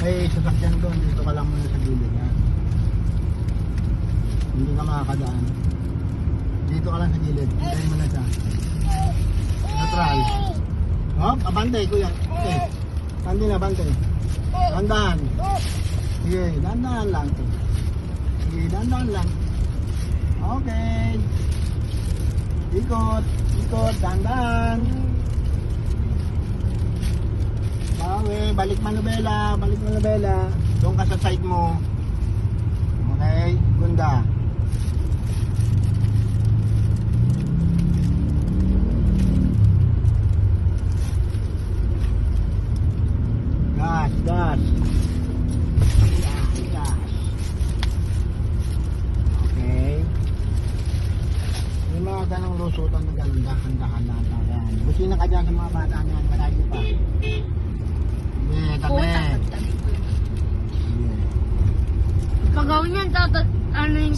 May sasakyan doon, dito ka lang muna sa gilid ha. Hindi ka makakadaan. Dito ka lang sa gilid, hintayin mo na siya. Neutral. Hop, abante kuya. Okay. Tandi na, abante. Dandahan. Sige, dandahan lang. Sige, dandahan lang. Okay. Ikot, ikot, dandahan. Bawi, balik manubela, balik manubela. Doon ka sa side mo. Okay, gunda. Gas, gas. Gas. Okay. May mga ganang lusutan na ganun, dahan-dahan lang. Busina ka dyan sa mga bata niyan, malayo pa. Tabi. Pagaw niyan, tatat, ano yun,